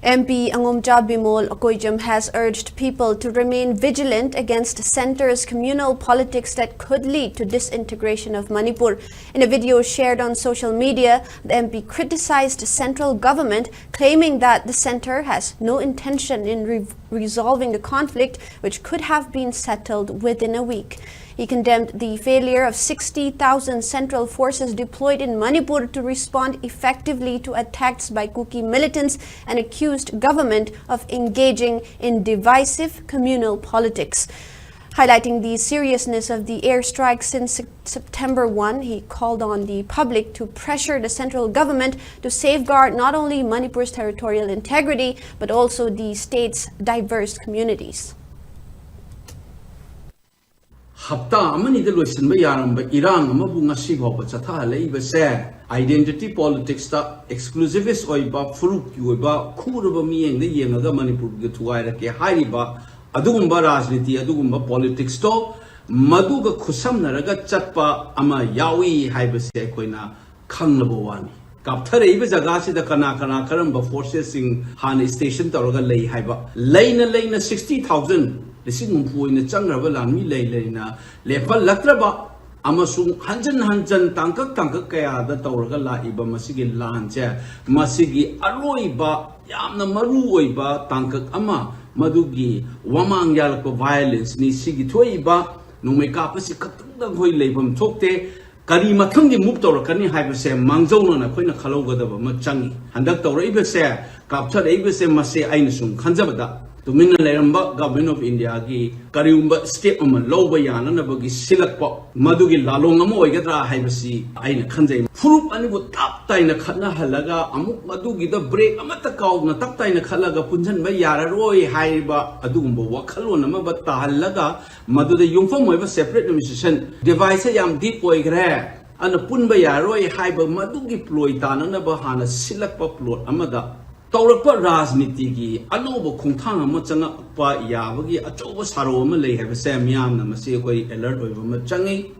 MP Angomcha Bimol Okoijam has urged people to remain vigilant against centre's communal politics that could lead to disintegration of Manipur. In a video shared on social media, the MP criticized the central government, claiming that the centre has no intention in resolving the conflict, which could have been settled within a week. He condemned the failure of 60,000 central forces deployed in Manipur to respond effectively to attacks by Kuki militants and accused government of engaging in divisive communal politics. Highlighting the seriousness of the airstrike since September 1, he called on the public to pressure the central government to safeguard not only Manipur's territorial integrity but also the state's diverse communities. Hafta amani de loisin ba yaram ba Iran amabu ngasi go ba chatha lei ba se identity politics ta exclusivist oi ba furuk oi ba khur ba mi yeng de yeng ga Manipur ge thuai ra ke hai ba adugumba rajniti adugumba politics to madu ga khusam na ra chatpa ama yawi hai ba se koina khangnabo wani kapthare ibe jaga si da kana karam ba forces sing han station ta ga lei hai ba leina 60,000 Lising Imphal in the Changrava Lami Layna, Lepal Latraba, Amasung Hanjan Tanka Kaya, the Tauragala Iba Masigi Lanja, Masigi Aroiba, Yamna Maruiba, Tanka Ama, Madugi, Wamang Yalko violence, Ni Sigi Toiba, no make up a Sikatan Hoi Labum Tokte, Karima Tangi Muptor, Kani Hypese, Manzona, and a Quina Kaloga of Machangi, and Dr. Abese, captured Abese Mase Ainsung, Kanzabada. Tumina leramba government of India ki kariumba state ama loba yana na bagi silakpa madugi lalong amo oigadra haibasi aina khanjai furup ani bu tap taina khatna halaga amuk madugi da break amata kaw na tap taina khalaga punjan ba yara roi haiba adugumba wakhalon ama ba tahalaga maduda yumfam oiba separate administration device yam deep oigre ana punba yaroi haiba madugi ploy tanana ba hana silakpa plot amada Taurapa Rajniti ki Anoba Kuntana Machanga Pa Yabagi Achoba Saro Malay have a Sam Yam Namasi alert over Machangi